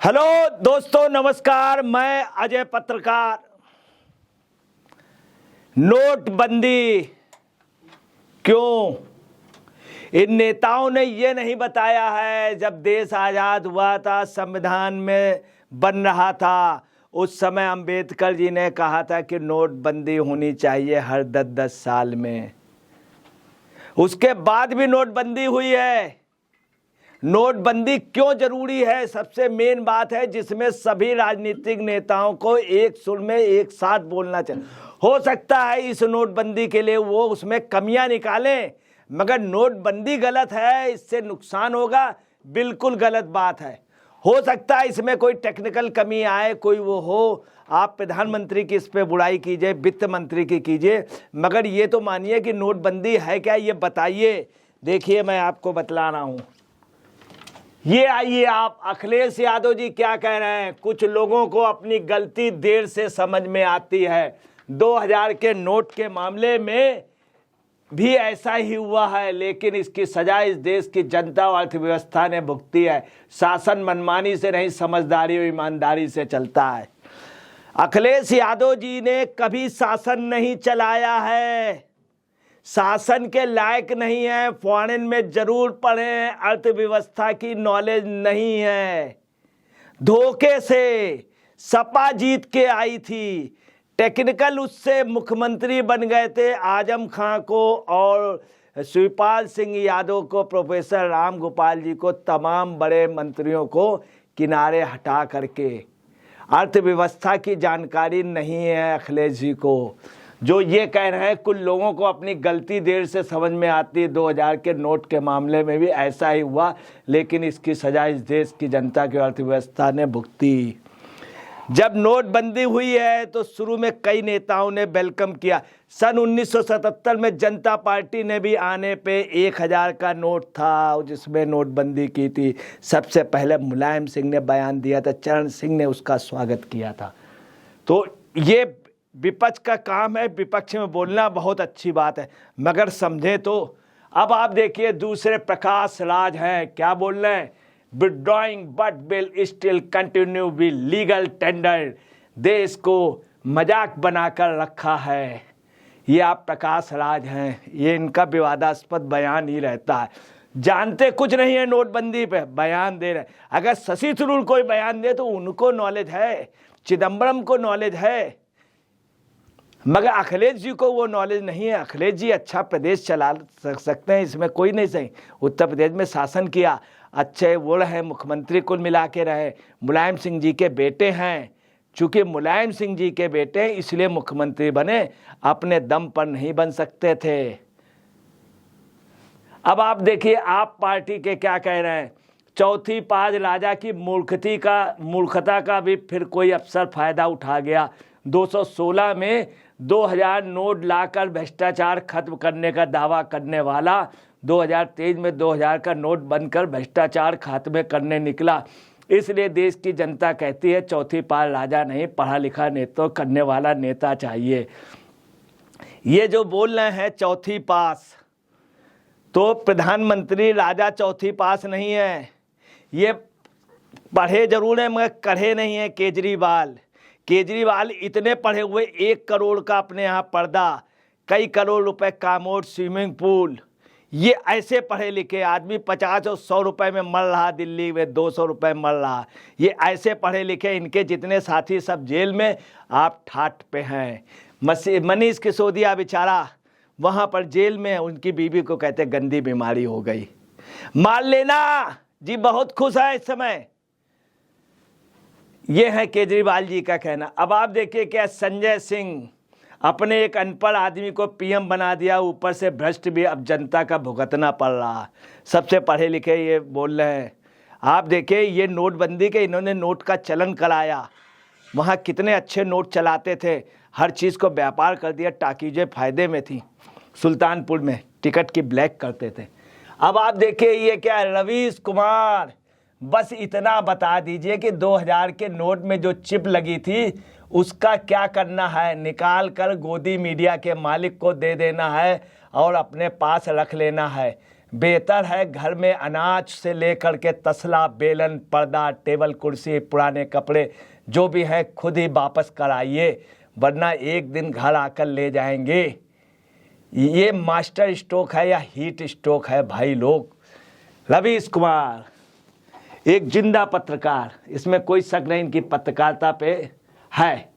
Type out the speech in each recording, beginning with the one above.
Hello दोस्तों, नमस्कार। मैं अजय पत्रकार। नोटबंदी क्यों? इन नेताओं ने ये नहीं बताया है। जब देश आज़ाद हुआ था, संविधान में बन रहा था, उस समय अंबेडकर जी ने कहा था कि नोटबंदी होनी चाहिए हर 10-10 साल में। उसके बाद भी नोटबंदी हुई है। नोटबंदी क्यों जरूरी है? सबसे मेन बात है जिसमें सभी राजनीतिक नेताओं को एक सुर में एक साथ बोलना चाहिए। हो सकता है इस नोटबंदी के लिए वो उसमें कमियां निकालें, मगर नोटबंदी गलत है, इससे नुकसान होगा, बिल्कुल गलत बात है। हो सकता है इसमें कोई टेक्निकल कमी आए, कोई वो हो। आप प्रधानमंत्री की इस पे बुराई कीजिए, वित्त मंत्री की कीजिए, मगर ये तो मानिए कि नोटबंदी है क्या, ये बताइए। देखिए, मैं आपको बतला रहा हूँ। ये आइए, आप अखिलेश यादव जी क्या कह रहे हैं। कुछ लोगों को अपनी गलती देर से समझ में आती है। 2000 के नोट के मामले में भी ऐसा ही हुआ है, लेकिन इसकी सजा इस देश की जनता और अर्थव्यवस्था ने भुगती है। शासन मनमानी से नहीं, समझदारी और ईमानदारी से चलता है। अखिलेश यादव जी ने कभी शासन नहीं चलाया है, शासन के लायक नहीं है, फॉरेन में जरूर पढ़े हैं, अर्थव्यवस्था की नॉलेज नहीं है। धोखे से सपा जीत के आई थी, टेक्निकल उससे मुख्यमंत्री बन गए थे। आजम खां को और शिवपाल सिंह यादव को, प्रोफेसर राम गोपाल जी को, तमाम बड़े मंत्रियों को किनारे हटा करके अर्थव्यवस्था की जानकारी नहीं है अखिलेश जी को। जो ये कह रहे हैं कुछ लोगों को अपनी गलती देर से समझ में आती है। 2000 के नोट के मामले में भी ऐसा ही हुआ, लेकिन इसकी सजा इस देश की जनता की अर्थव्यवस्था ने भुगती। जब नोटबंदी हुई है तो शुरू में कई नेताओं ने वेलकम किया। सन 1977 में जनता पार्टी ने भी आने पे 1000 का नोट था, जिसमें नोटबंदी की थी। सबसे पहले मुलायम सिंह ने बयान दिया था, चरण सिंह ने उसका स्वागत किया था। तो ये विपक्ष का काम है, विपक्ष में बोलना बहुत अच्छी बात है, मगर समझे तो। अब आप देखिए, दूसरे प्रकाश राज हैं, क्या बोल रहे हैं? Withdrawing but will still continue be legal tender. देश को मजाक बनाकर रखा है। ये आप प्रकाश राज हैं, ये इनका विवादास्पद बयान ही रहता है। जानते कुछ नहीं है नोटबंदी पे, बयान दे रहे। अगर शशि थरूर कोई बयान दे तो उनको नॉलेज है, चिदम्बरम को नॉलेज है, मगर अखिलेश जी को वो नॉलेज नहीं है। अखिलेश जी अच्छा प्रदेश चला सकते हैं, इसमें कोई नहीं सही। उत्तर प्रदेश में शासन किया, अच्छे वो रहे, मुख्यमंत्री कुल मिला के रहे। मुलायम सिंह जी के बेटे हैं, चूंकि मुलायम सिंह जी के बेटे इसलिए मुख्यमंत्री बने, अपने दम पर नहीं बन सकते थे। अब आप देखिए, आप पार्टी के क्या कह रहे हैं। चौथी पाज राजा की मूर्खता का भी फिर कोई अफसर फायदा उठा गया। 216 में 2000 नोट लाकर भ्रष्टाचार खत्म करने का दावा करने वाला 2023 में 2000 का नोट बनकर भ्रष्टाचार खात्मे करने निकला। इसलिए देश की जनता कहती है चौथी पाल राजा नहीं, पढ़ा लिखा नेतृत्व करने वाला नेता चाहिए। ये जो बोल रहे हैं चौथी पास, तो प्रधानमंत्री राजा चौथी पास नहीं है। ये पढ़े जरूर है मगर कढ़े नहीं है। केजरीवाल इतने पढ़े हुए, 1 करोड़ का अपने यहाँ पर्दा, कई करोड़ रुपए का मोट स्विमिंग पूल। ये ऐसे पढ़े लिखे आदमी 50 और 100 रुपए में मर रहा, दिल्ली में 200 रुपए मर रहा। ये ऐसे पढ़े लिखे, इनके जितने साथी सब जेल में, आप ठाठ पे हैं। मनीष सिसोदिया बेचारा वहाँ पर जेल में, उनकी बीवी को कहते गंदी बीमारी हो गई। मार लेना जी बहुत खुश है इस समय। ये है केजरीवाल जी का कहना। अब आप देखिए, क्या संजय सिंह अपने एक अनपढ़ आदमी को पीएम बना दिया, ऊपर से भ्रष्ट भी अब जनता का भुगतना पड़ रहा। सबसे पढ़े लिखे ये बोल रहे हैं। आप देखिए, ये नोटबंदी के इन्होंने नोट का चलन कराया। वहाँ कितने अच्छे नोट चलाते थे, हर चीज़ को व्यापार कर दिया। टाकीजें फायदे में थी, सुल्तानपुर में टिकट की ब्लैक करते थे। अब आप देखिए, ये क्या है, रवीश कुमार। बस इतना बता दीजिए कि 2000 के नोट में जो चिप लगी थी उसका क्या करना है। निकाल कर गोदी मीडिया के मालिक को दे देना है और अपने पास रख लेना है। बेहतर है घर में अनाज से लेकर के तसला, बेलन, पर्दा, टेबल, कुर्सी, पुराने कपड़े जो भी है खुद ही वापस कराइए, वरना एक दिन घर आकर ले जाएंगे। ये मास्टर स्ट्रोक है या हीट स्ट्रोक है भाई लोग। रवीश कुमार एक जिंदा पत्रकार, इसमें कोई शक नहीं इनकी पत्रकारिता पे है,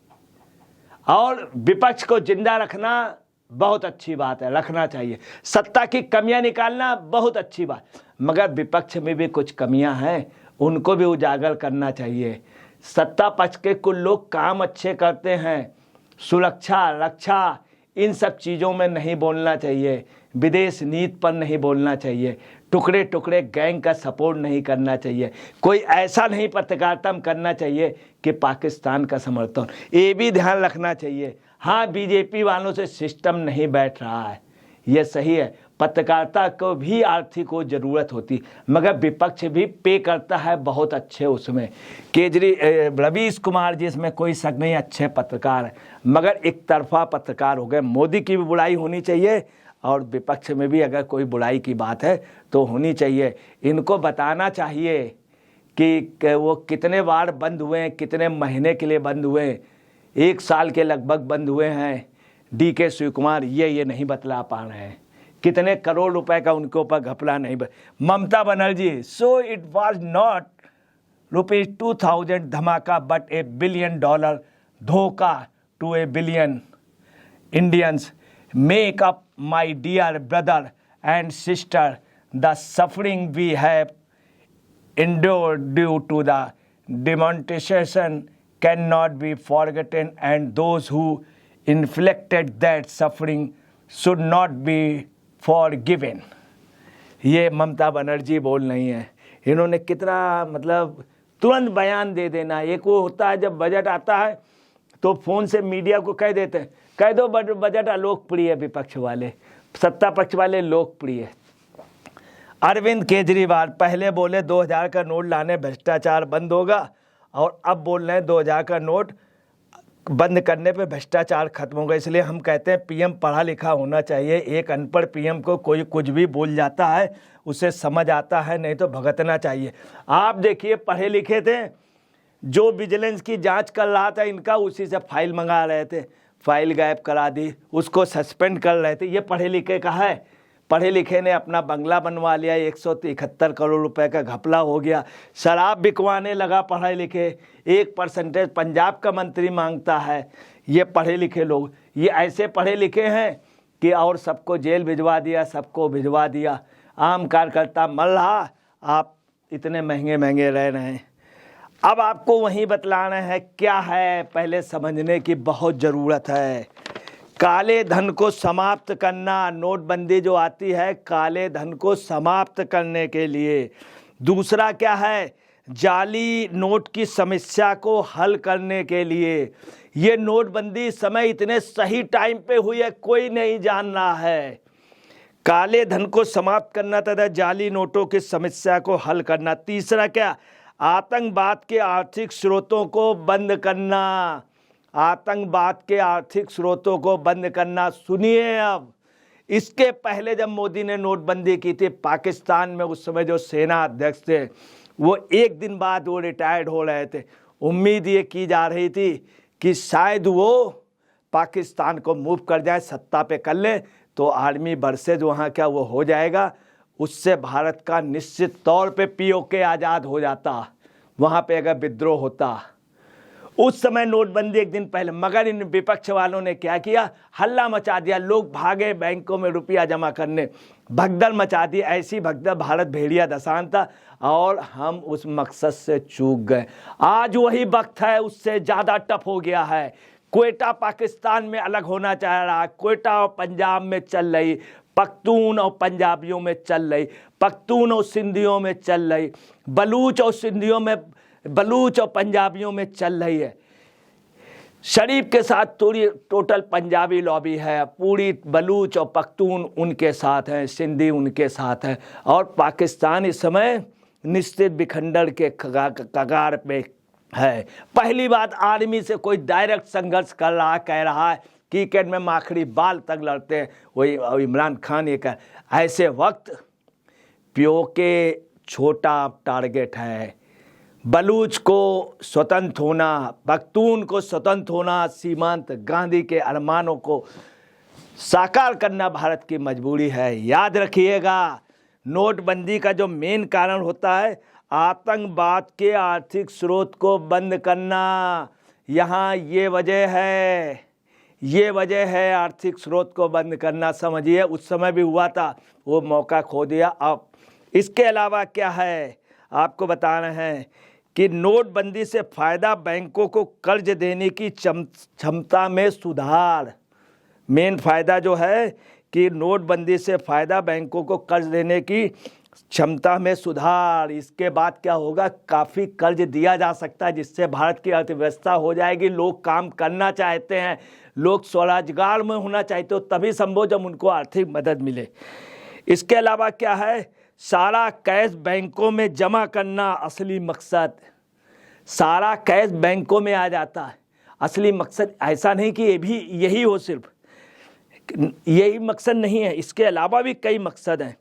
और विपक्ष को जिंदा रखना बहुत अच्छी बात है, रखना चाहिए। सत्ता की कमियां निकालना बहुत अच्छी बात, मगर विपक्ष में भी कुछ कमियां हैं, उनको भी उजागर करना चाहिए। सत्ता पक्ष के कुछ लोग काम अच्छे करते हैं, सुरक्षा, रक्षा, इन सब चीज़ों में नहीं बोलना चाहिए, विदेश नीति पर नहीं बोलना चाहिए, टुकड़े टुकड़े गैंग का सपोर्ट नहीं करना चाहिए, कोई ऐसा नहीं पत्रकारिता में करना चाहिए कि पाकिस्तान का समर्थन, ये भी ध्यान रखना चाहिए। हाँ, बीजेपी वालों से सिस्टम नहीं बैठ रहा है, ये सही है, पत्रकारिता को भी आर्थिक को ज़रूरत होती, मगर विपक्ष भी पे करता है बहुत अच्छे उसमें। रवीश कुमार जी इसमें कोई शक नहीं अच्छे पत्रकार है, मगर एक तरफा पत्रकार हो गए। मोदी की भी बुराई होनी चाहिए और विपक्ष में भी अगर कोई बुराई की बात है तो होनी चाहिए। इनको बताना चाहिए कि वो कितने बार बंद हुए हैं, कितने महीने के लिए बंद हुए हैं, 1 साल के लगभग बंद हुए हैं। DK शिव कुमार ये नहीं बतला पा रहे हैं, कितने करोड़ रुपए का उनके ऊपर घपला नहीं। Mamata Banerjee, so it was not ₹2000 धमाका बट $1 बिलियन धोखा to $1 billion Indians. Make up my dear brother and sister, the suffering we have endured due to the demonetization cannot be forgotten, and those who inflicted that suffering should not be forgiven। ये ममता बनर्जी बोल रही हैं। इन्होंने कितना मतलब तुरंत बयान दे देना। एक वो होता है जब बजट आता है तो फ़ोन से मीडिया को कह देते हैं, कह दो बजट अलोकप्रिय है, विपक्ष वाले, सत्ता पक्ष वाले लोकप्रिय। अरविंद केजरीवाल पहले बोले 2000 का नोट लाने भ्रष्टाचार बंद होगा, और अब बोल रहे हैं 2000 का नोट बंद करने पे भ्रष्टाचार खत्म होगा। इसलिए हम कहते हैं PM पढ़ा लिखा होना चाहिए। एक अनपढ़ PM को कोई कुछ भी बोल जाता है, उसे समझ आता है, नहीं तो भगतना चाहिए। आप देखिए पढ़े लिखे थे, जो विजिलेंस की जांच कर रहा था इनका, उसी से फाइल मंगा रहे थे, फाइल गायब करा दी, उसको सस्पेंड कर रहे थे। ये पढ़े लिखे का है, पढ़े लिखे ने अपना बंगला बनवा लिया, 173 करोड़ रुपए का घपला हो गया। शराब बिकवाने लगा पढ़े लिखे, 1% पंजाब का मंत्री मांगता है। ये पढ़े लिखे लोग, ये ऐसे पढ़े लिखे हैं कि और सबको जेल भिजवा दिया, सबको भिजवा दिया। आम कार्यकर्ता मर रहा, आप इतने महंगे महंगे रह रहे हैं। अब आपको वहीं बतलाना है क्या है, पहले समझने की बहुत ज़रूरत है। काले धन को समाप्त करना, नोटबंदी जो आती है काले धन को समाप्त करने के लिए। दूसरा क्या है, जाली नोट की समस्या को हल करने के लिए। ये नोटबंदी समय इतने सही टाइम पे हुई है कोई नहीं जान रहा है। काले धन को समाप्त करना तथा जाली नोटों की समस्या को हल करना। तीसरा क्या, आतंकवाद के आर्थिक स्रोतों को बंद करना, आतंकवाद के आर्थिक स्रोतों को बंद करना। सुनिए, अब इसके पहले जब मोदी ने नोटबंदी की थी, पाकिस्तान में उस समय जो सेना अध्यक्ष थे वो एक दिन बाद वो रिटायर्ड हो रहे थे। उम्मीद ये की जा रही थी कि शायद वो पाकिस्तान को मूव कर जाए, सत्ता पे कर ले तो आर्मी वर्सेज वहाँ क्या वो हो जाएगा, उससे भारत का निश्चित तौर पे POK आज़ाद हो जाता, वहाँ पे अगर विद्रोह होता। उस समय नोटबंदी एक दिन पहले, मगर इन विपक्ष वालों ने क्या किया, हल्ला मचा दिया, लोग भागे बैंकों में रुपया जमा करने, भगदड़ मचा दी। ऐसी भगदड़ भारत भेड़िया दसान था और हम उस मकसद से चूक गए। आज वही वक्त है, उससे ज़्यादा टफ हो गया है। क्वेटा पाकिस्तान में अलग होना चाह रहा, क्वेटा और पंजाब में चल रही, पख्तून और पंजाबियों में चल रही, पख्तून और सिंधियों में चल रही, बलूच और सिंधियों में, बलूच और पंजाबियों में चल रही है। शरीफ के साथ पूरी टोटल पंजाबी लॉबी है, पूरी बलूच और पख्तून उनके साथ हैं, सिंधी उनके साथ हैं, और पाकिस्तान इस समय निश्चित विखंडन के कगार पे है। पहली बात, आर्मी से कोई डायरेक्ट संघर्ष कर रहा, कह रहा है क्रिकेट में माखड़ी बाल तक लड़ते हैं, वही इमरान खान ये कह। ऐसे वक्त पीओके छोटा टारगेट है। बलूच को स्वतंत्र होना, पख्तून को स्वतंत्र होना, सीमांत गांधी के अरमानों को साकार करना भारत की मजबूरी है। याद रखिएगा, नोटबंदी का जो मेन कारण होता है आतंकवाद के आर्थिक स्रोत को बंद करना। यहाँ ये वजह है आर्थिक स्रोत को बंद करना। समझिए, उस समय भी हुआ था, वो मौका खो दिया। अब इसके अलावा क्या है आपको बताना है कि नोटबंदी से फ़ायदा बैंकों को कर्ज देने की क्षमता में सुधार। मेन फ़ायदा जो है कि नोटबंदी से फ़ायदा बैंकों को कर्ज देने की क्षमता में सुधार। इसके बाद क्या होगा, काफ़ी कर्ज दिया जा सकता है जिससे भारत की अर्थव्यवस्था हो जाएगी। लोग काम करना चाहते हैं, लोग स्वरोजगार में होना चाहते हो, तभी संभव जब उनको आर्थिक मदद मिले। इसके अलावा क्या है, सारा कैश बैंकों में जमा करना असली मकसद। सारा कैश बैंकों में आ जाता है असली मकसद। ऐसा नहीं कि ये भी यही हो, सिर्फ यही मकसद नहीं है, इसके अलावा भी कई मकसद हैं।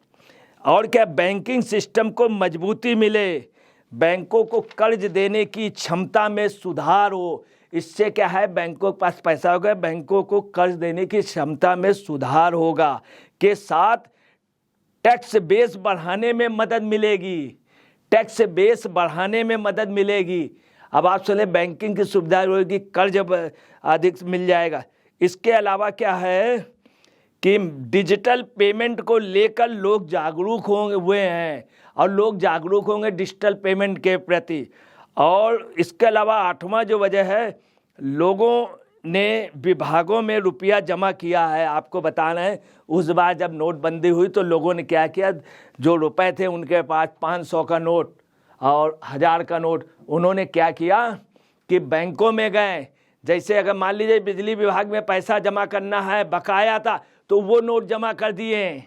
और क्या, बैंकिंग सिस्टम को मजबूती मिले, बैंकों को कर्ज देने की क्षमता में सुधार हो। इससे क्या है, बैंकों के पास पैसा होगा, बैंकों को कर्ज देने की क्षमता में सुधार होगा। के साथ टैक्स बेस बढ़ाने में मदद मिलेगी, टैक्स बेस बढ़ाने में मदद मिलेगी। अब आप सुने, बैंकिंग की सुविधा होगी, कर्ज अधिक मिल जाएगा। इसके अलावा क्या है कि डिजिटल पेमेंट को लेकर लोग जागरूक हुए हैं और लोग जागरूक होंगे डिजिटल पेमेंट के प्रति। और इसके अलावा 8वां जो वजह है, लोगों ने विभागों में रुपया जमा किया है। आपको बताना है, उस बार जब नोटबंदी हुई तो लोगों ने क्या किया, जो रुपए थे उनके पास 500 का नोट और 1000 का नोट, उन्होंने क्या किया कि बैंकों में गए। जैसे अगर मान लीजिए बिजली विभाग में पैसा जमा करना है, बकाया था, तो वो नोट जमा कर दिए।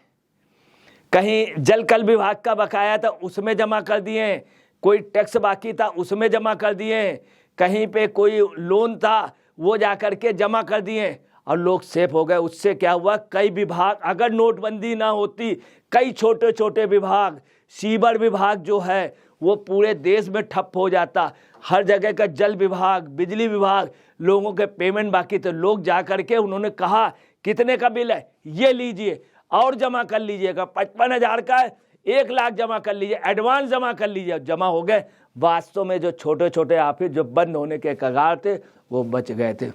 कहीं जल कल विभाग का बकाया था, उसमें जमा कर दिए। कोई टैक्स बाकी था, उसमें जमा कर दिए। कहीं पे कोई लोन था, वो जा कर के जमा कर दिए और लोग सेफ हो गए। उससे क्या हुआ, कई विभाग, अगर नोटबंदी ना होती, कई छोटे छोटे विभाग, सीवर विभाग जो है वो पूरे देश में ठप हो जाता। हर जगह का जल विभाग, बिजली विभाग, लोगों के पेमेंट बाकी थे। लोग जा कर के उन्होंने कहा कितने का बिल है, ये लीजिए और जमा कर लीजिएगा, 55,000 का है, 1 लाख जमा कर लीजिए, एडवांस जमा कर लीजिए। जमा हो गए। वास्तव में जो छोटे छोटे ऑफिस जो बंद होने के कगार थे वो बच गए थे।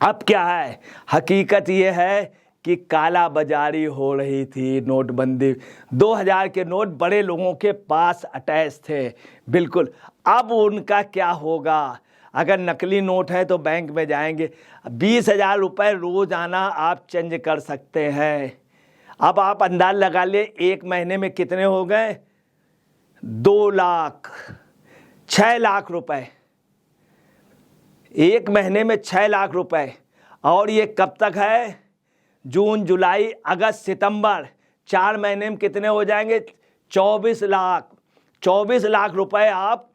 अब क्या है, हकीकत ये है कि काला बाजारी हो रही थी। नोटबंदी 2000 के नोट बड़े लोगों के पास अटैच थे, बिल्कुल। अब उनका क्या होगा, अगर नकली नोट है तो बैंक में जाएंगे। 20,000 रुपये रोजाना आप चेंज कर सकते हैं। अब आप अंदाज लगा ले, 1 महीने में कितने हो गए, 2 लाख, 6 लाख रुपए। 1 महीने में 6 लाख रुपए। और ये कब तक है, जून, जुलाई, अगस्त, सितंबर, 4 महीने में कितने हो जाएंगे, 24 लाख। 24 लाख रुपए आप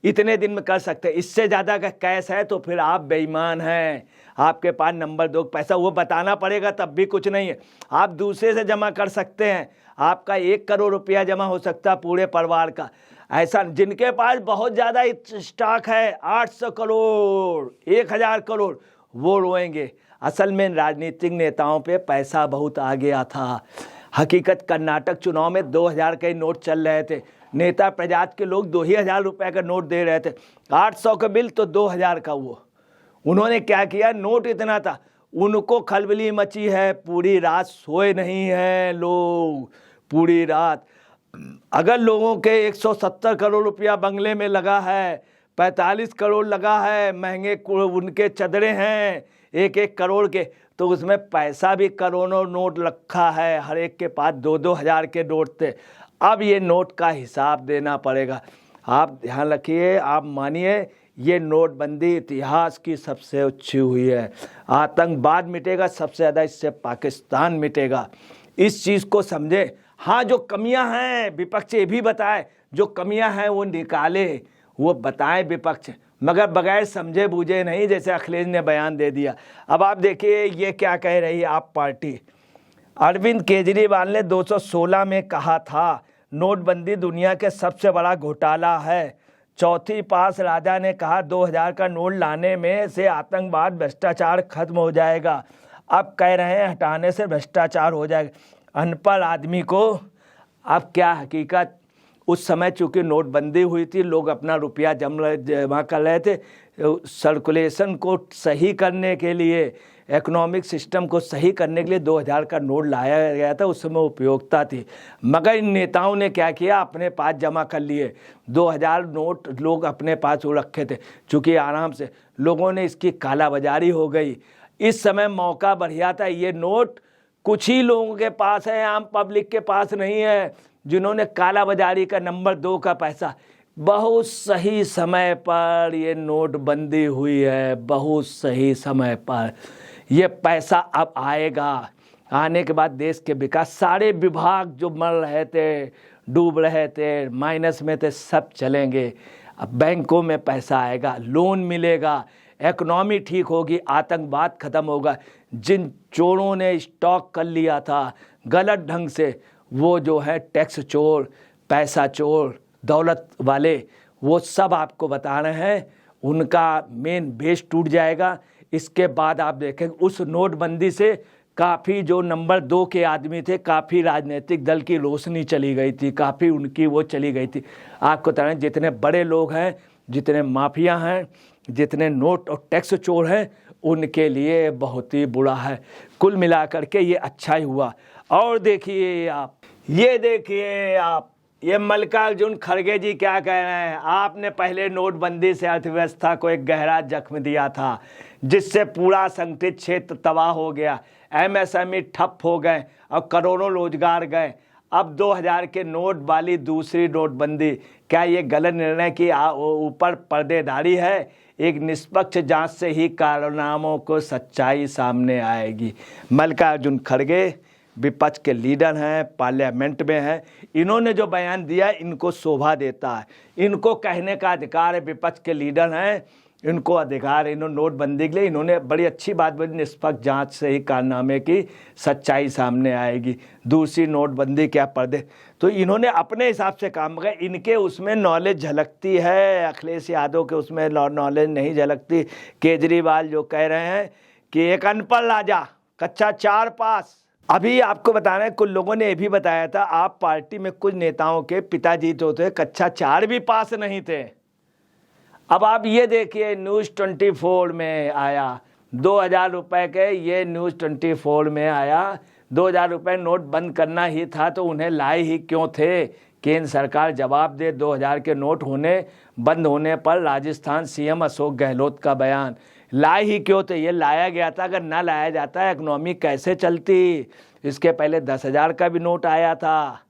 इतने दिन में कर सकते हैं। इससे ज़्यादा का कैश है तो फिर आप बेईमान हैं। आपके पास नंबर 2 पैसा वो बताना पड़ेगा, तब भी कुछ नहीं है। आप दूसरे से जमा कर सकते हैं, आपका 1 करोड़ रुपया जमा हो सकता है पूरे परिवार का। ऐसा जिनके पास बहुत ज़्यादा स्टॉक है, 800 करोड़, 1000 करोड़, वो रोएंगे। असल में राजनीतिक नेताओं पे पैसा बहुत आ गया था। हकीकत, कर्नाटक चुनाव में 2000 के नोट चल रहे थे, नेता प्रजात के लोग 2,000 रुपये का नोट दे रहे थे। 800 का बिल तो 2000 का। वो उन्होंने क्या किया, नोट इतना था, उनको खलबली मची है, पूरी रात सोए नहीं हैं लोग, पूरी रात। अगर लोगों के 170 करोड़ रुपया बंगले में लगा है, 45 करोड़ लगा है, महंगे उनके चदरे हैं 1-1 करोड़ के, तो उसमें पैसा भी करोड़ों नोट रखा है। हर एक के पास 2-2 हज़ार के नोट थे। अब ये नोट का हिसाब देना पड़ेगा। आप ध्यान रखिए, आप मानिए, ये नोटबंदी इतिहास की सबसे अच्छी हुई है। आतंकवाद मिटेगा सबसे ज़्यादा, इससे पाकिस्तान मिटेगा। इस चीज़ को समझे। हाँ, जो कमियां हैं विपक्ष ये भी बताए, जो कमियां हैं वो निकाले, वो बताएं विपक्ष, मगर बगैर समझे बूझे नहीं, जैसे अखिलेश ने बयान दे दिया। अब आप देखिए ये क्या कह रही है आप पार्टी। अरविंद केजरीवाल ने 216 में कहा था नोटबंदी दुनिया के सबसे बड़ा घोटाला है। चौथी पास राजा ने कहा 2000 का नोट लाने में से आतंकवाद भ्रष्टाचार खत्म हो जाएगा। अब कह रहे हैं हटाने से भ्रष्टाचार हो जाएगा। अनपढ़ आदमी को अब क्या हकीकत, उस समय चूँकि नोटबंदी हुई थी, लोग अपना रुपया जमा कर रहे थे, सर्कुलेशन को सही करने के लिए, इकोनॉमिक सिस्टम को सही करने के लिए 2000 का नोट लाया गया था, उस समय उपयोगिता थी। मगर इन नेताओं ने क्या किया, अपने पास जमा कर लिए 2000 नोट, लोग अपने पास वो रखे थे। चूँकि आराम से लोगों ने इसकी कालाबाजारी हो गई। इस समय मौका बढ़िया था, ये नोट कुछ ही लोगों के पास है, आम पब्लिक के पास नहीं है, जिन्होंने कालाबाजारी का नंबर 2 का पैसा। बहुत सही समय पर ये नोटबंदी हुई है, बहुत सही समय पर ये पैसा अब आएगा। आने के बाद देश के विकास, सारे विभाग जो मर रहे थे, डूब रहे थे, माइनस में थे, सब चलेंगे। अब बैंकों में पैसा आएगा, लोन मिलेगा, इकोनॉमी ठीक होगी, आतंकवाद खत्म होगा। जिन चोरों ने स्टॉक कर लिया था गलत ढंग से, वो जो है टैक्स चोर, पैसा चोर, दौलत वाले, वो सब आपको बता रहे हैं, उनका मेन बेस टूट जाएगा। इसके बाद आप देखेंगे उस नोटबंदी से काफ़ी जो नंबर 2 के आदमी थे, काफ़ी राजनीतिक दल की रोशनी चली गई थी, काफ़ी उनकी वो चली गई थी। आपको बता रहे हैं जितने बड़े लोग हैं, जितने माफिया हैं, जितने नोट और टैक्स चोर हैं, उनके लिए बहुत ही बुरा है। कुल मिलाकर के ये अच्छा ही हुआ। और देखिए आप, ये देखिए आप, ये मल्लिकार्जुन खड़गे जी क्या कह रहे हैं। आपने पहले नोटबंदी से अर्थव्यवस्था को एक गहरा जख्म दिया था, जिससे पूरा संगठित क्षेत्र तबाह हो गया, एमएसएमई ठप हो गए और करोड़ों रोजगार गए। अब 2000 के नोट वाली दूसरी नोटबंदी, क्या ये गलत निर्णय की ऊपर पर्देदारी है? एक निष्पक्ष जांच से ही कारनामों को सच्चाई सामने आएगी। मल्लिकार्जुन खड़गे विपक्ष के लीडर हैं, पार्लियामेंट में हैं, इन्होंने जो बयान दिया इनको शोभा देता है, इनको कहने का अधिकार है। विपक्ष के लीडर हैं, इनको अधिकार है। इन्होंने नोटबंदी के लिए इन्होंने बड़ी अच्छी बात बोली, निष्पक्ष जांच से ही कारनामे की सच्चाई सामने आएगी। दूसरी नोटबंदी क्या पर्दे, तो इन्होंने अपने हिसाब से काम किया। इनके उसमें नॉलेज झलकती है, अखिलेश यादव के उसमें नॉलेज नहीं झलकती। केजरीवाल जो कह रहे हैं कि एक अनपढ़ राजा, कक्षा 4 पास। अभी आपको बता रहे हैं, कुछ लोगों ने ये भी बताया था, आप पार्टी में कुछ नेताओं के पिताजी तो थे कक्षा 4 भी पास नहीं थे। अब आप ये देखिए, न्यूज़ 24 में आया 2000 रुपए के, ये न्यूज़ 24 में आया 2000 रुपए नोट बंद करना ही था तो उन्हें लाए ही क्यों थे? केंद्र सरकार जवाब दे। 2000 के नोट बंद होने पर राजस्थान सीएम अशोक गहलोत का बयान, लाए ही क्यों थे? ये लाया गया था, अगर ना लाया जाता इकोनॉमी कैसे चलती? इसके पहले 10,000 का भी नोट आया था,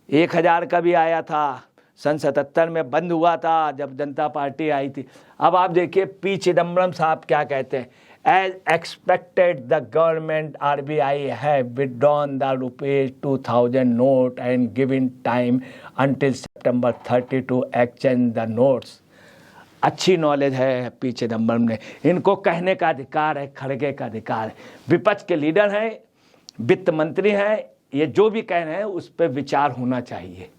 1000 का भी आया था, सन 77 में बंद हुआ था जब जनता पार्टी आई थी। अब आप देखिए पी चिदम्बरम साहब क्या कहते हैं, as expected the government RBI has withdrawn the ₹2000 note and given time until September 30 to exchange the notes. अच्छी नॉलेज है पी चिदम्बरम ने, इनको कहने का अधिकार है, खड़गे का अधिकार है। विपक्ष के लीडर हैं, वित्त मंत्री हैं, ये जो भी कह रहे हैं उस पर विचार होना चाहिए।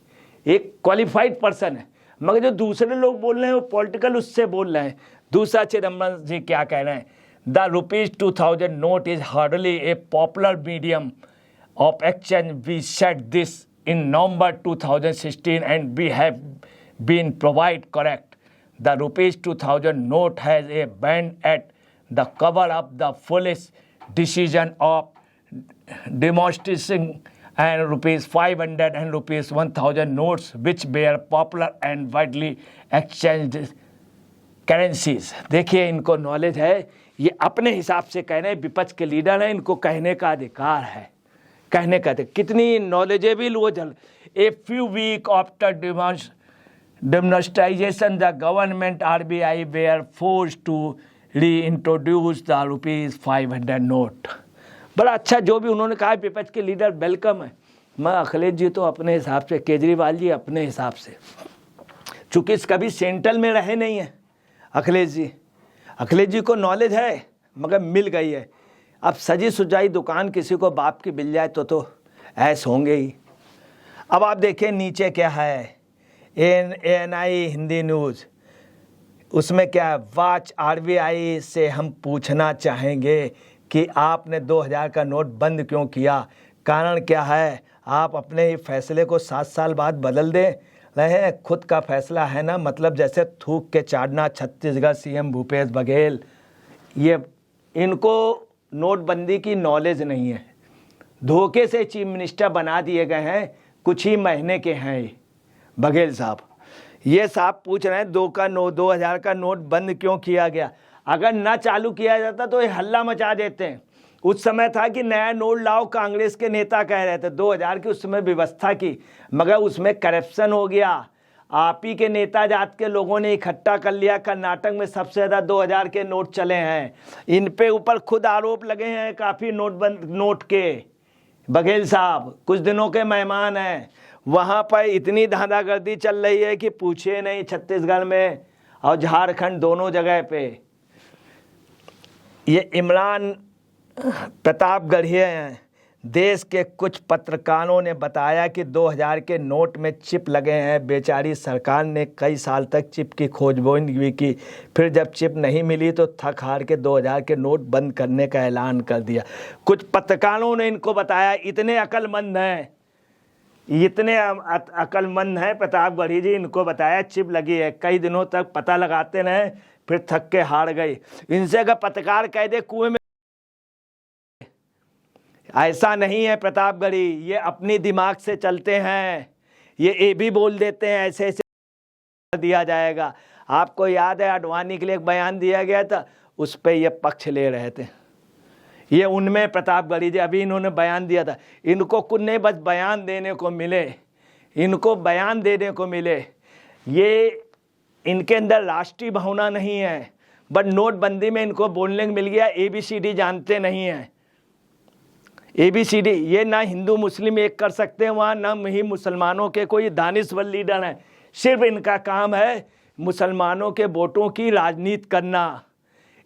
एक क्वालिफाइड पर्सन है, मगर जो दूसरे लोग बोल रहे हैं वो पॉलिटिकल उससे बोल रहे हैं। दूसरा चिदम्बरम जी क्या कह रहे हैं, the ₹2000 note is hardly a popular medium of exchange. We set this in November 2016 and we have been provide correct. The ₹2000 note has a band at the cover of the foolish decision of demonstrating and ₹500 and ₹1000 notes which were popular and widely exchanged currencies. देखिए इनको knowledge है, ये अपने हिसाब से कह रहे हैं, विपक्ष के लीडर हैं, इनको कहने का अधिकार है, कहने का कितनी नॉलेजेबल वो जल। A few week after demonetization the government RBI were forced to reintroduce the ₹500 note. बड़ा अच्छा जो भी उन्होंने कहा, विपक्ष के लीडर वेलकम है। मैं अखिलेश जी तो अपने हिसाब से, केजरीवाल जी अपने हिसाब से, चूँकि कभी सेंट्रल में रहे नहीं है अखिलेश जी को नॉलेज है मगर मिल गई है। अब सजी सुजाई दुकान किसी को बाप की मिल जाए तो ऐस होंगे ही। अब आप देखिए नीचे क्या है, ANI हिंदी न्यूज़, उसमें क्या है, वाच RBI से हम पूछना चाहेंगे कि आपने 2000 का नोट बंद क्यों किया, कारण क्या है। आप अपने फैसले को 7 साल बाद बदल दे रहे हैं, खुद का फैसला है ना, मतलब जैसे थूक के चाटना। छत्तीसगढ़ CM भूपेश बघेल, ये इनको नोटबंदी की नॉलेज नहीं है, धोखे से चीफ मिनिस्टर बना दिए गए हैं, कुछ ही महीने के हैं ये बघेल साहब। ये साहब पूछ रहे हैं 2000 का नोट बंद क्यों किया गया। अगर ना चालू किया जाता तो ये हल्ला मचा देते हैं। उस समय था कि नया नोट लाओ, कांग्रेस के नेता कह रहे थे 2000 की उस समय व्यवस्था की, मगर उसमें करप्शन हो गया। आप ही के नेता जात के लोगों ने इकट्ठा कर लिया। कर्नाटक में सबसे ज़्यादा 2000 के नोट चले हैं। इन पे ऊपर खुद आरोप लगे हैं काफ़ी नोट के। बघेल साहब कुछ दिनों के मेहमान हैं, वहाँ पर इतनी धांधागर्दी चल रही है कि पूछे नहीं, छत्तीसगढ़ में और झारखंड दोनों जगह पे। ये इमरान प्रतापगढ़ हैं। देश के कुछ पत्रकारों ने बताया कि 2000 के नोट में चिप लगे हैं। बेचारी सरकार ने कई साल तक चिप की खोजबीन भी की, फिर जब चिप नहीं मिली तो थक हार के 2000 के नोट बंद करने का ऐलान कर दिया। कुछ पत्रकारों ने इनको बताया, इतने अक्लमंद हैं, इतने अक्लमंद हैं प्रतापगढ़ी जी, इनको बताया चिप लगी है। कई दिनों तक पता लगाते रहे, फिर थक के हार गए। इनसे अगर पत्रकार कह दे कुएं में, ऐसा नहीं है प्रतापगढ़ी, ये अपनी दिमाग से चलते हैं। ये भी बोल देते हैं ऐसे ऐसे दिया जाएगा। आपको याद है आडवाणी के लिए एक बयान दिया गया था, उस पर ये पक्ष ले रहे थे। ये उनमें प्रतापगढ़ी जी, अभी इन्होंने बयान दिया था। इनको कुछ नहीं, बस बयान देने को मिले, इनको बयान देने को मिले। ये इनके अंदर राष्ट्रीय भावना नहीं है, बट नोटबंदी में इनको बोलने को मिल गया ABCD जानते नहीं हैं। ABCD ये ना हिंदू मुस्लिम एक कर सकते हैं वहाँ, ना ही मुसलमानों के कोई दानिशवर लीडर हैं। सिर्फ इनका काम है मुसलमानों के वोटों की राजनीति करना।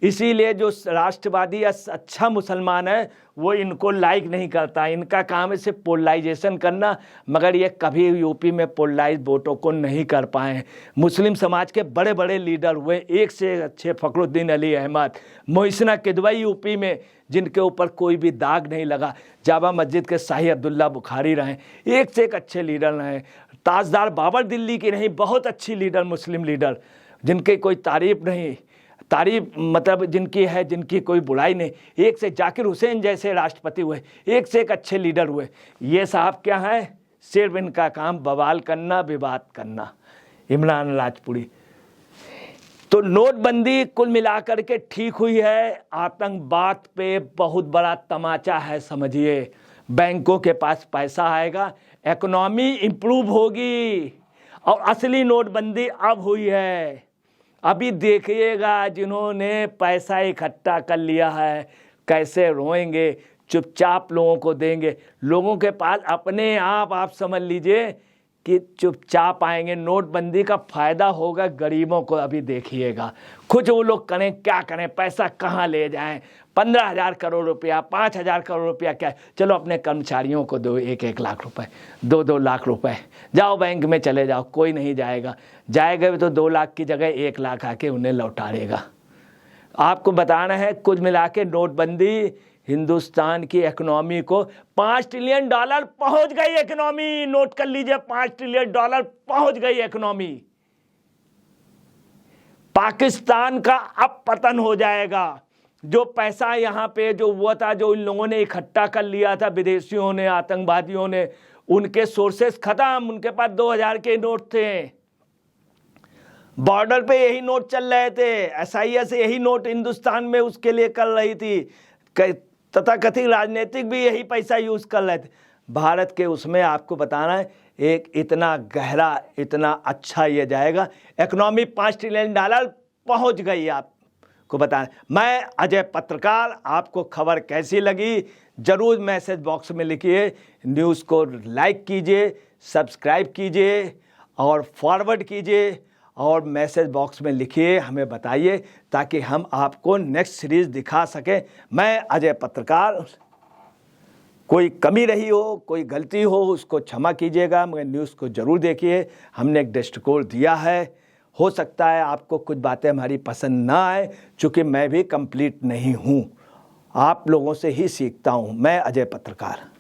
इसीलिए जो राष्ट्रवादी या अच्छा मुसलमान है वो इनको लाइक नहीं करता। इनका काम है सिर्फ पोलराइजेशन करना, मगर ये कभी यूपी में पोलराइज वोटों को नहीं कर पाए। मुस्लिम समाज के बड़े बड़े लीडर हुए, एक से अच्छे फखरुद्दीन अली अहमद, मोहसिना किदवई यूपी में, जिनके ऊपर कोई भी दाग नहीं लगा। जामा मस्जिद के शाही अब्दुल्ला बुखारी रहे, एक से एक अच्छे लीडर रहे। ताजदार बाबर दिल्ली की नहीं, बहुत अच्छी लीडर, मुस्लिम लीडर, जिनकी कोई तारीफ नहीं, तारीफ मतलब जिनकी है, जिनकी कोई बुराई नहीं। एक से जाकिर हुसैन जैसे राष्ट्रपति हुए, एक से एक अच्छे लीडर हुए। ये साहब क्या है, सिर्फ इनका काम बवाल करना, विवाद करना। इमरान राजपुरी। तो नोटबंदी कुल मिलाकर के ठीक हुई है, आतंकवाद पे बहुत बड़ा तमाचा है समझिए। बैंकों के पास पैसा आएगा, इकोनॉमी इंप्रूव होगी, और असली नोटबंदी अब हुई है। अभी देखिएगा जिन्होंने पैसा इकट्ठा कर लिया है कैसे रोएंगे, चुपचाप लोगों को देंगे। लोगों के पास अपने आप समझ लीजिए कि चुपचाप आएंगे। नोटबंदी का फायदा होगा गरीबों को। अभी देखिएगा कुछ वो लोग करें, क्या करें, पैसा कहाँ ले जाएं। 15,000 करोड़ रुपया, 5,000 करोड़ रुपया, क्या, चलो अपने कर्मचारियों को दो 1-1 लाख रुपए, 2-2 लाख रुपए, जाओ बैंक में चले जाओ, कोई नहीं जाएगा। जाएगा भी तो 2 लाख की जगह 1 लाख आके उन्हें लौटाएगा। आपको बताना है कुल मिला के नोटबंदी हिंदुस्तान की इकोनॉमी को $5 ट्रिलियन पहुंच गई इकोनॉमी। नोट कर लीजिए, $5 ट्रिलियन पहुंच गई इकोनॉमी। पाकिस्तान का अब पतन हो जाएगा। जो पैसा यहाँ पे जो हुआ था, जो इन लोगों ने इकट्ठा कर लिया था विदेशियों ने, आतंकवादियों ने, उनके सोर्सेस खत्म। उनके पास 2000 के नोट थे, बॉर्डर पे यही नोट चल रहे थे, SIS यही नोट हिंदुस्तान में उसके लिए कर रही थी, तथाकथित राजनीतिक भी यही पैसा यूज कर रहे थे। भारत के उसमें आपको बताना है एक इतना गहरा, इतना अच्छा ये जाएगा। इकोनॉमी $5 ट्रिलियन पहुंच गई। आपको बताना, मैं अजय पत्रकार, आपको खबर कैसी लगी जरूर मैसेज बॉक्स में लिखिए। न्यूज़ को लाइक कीजिए, सब्सक्राइब कीजिए और फॉरवर्ड कीजिए। और मैसेज बॉक्स में लिखिए, हमें बताइए, ताकि हम आपको नेक्स्ट सीरीज़ दिखा सकें। मैं अजय पत्रकार, कोई कमी रही हो, कोई गलती हो, उसको क्षमा कीजिएगा, मगर न्यूज़ को ज़रूर देखिए। हमने एक दृष्टिकोण दिया है, हो सकता है आपको कुछ बातें हमारी पसंद ना आए, चूँकि मैं भी कंप्लीट नहीं हूँ, आप लोगों से ही सीखता हूँ। मैं अजय पत्रकार।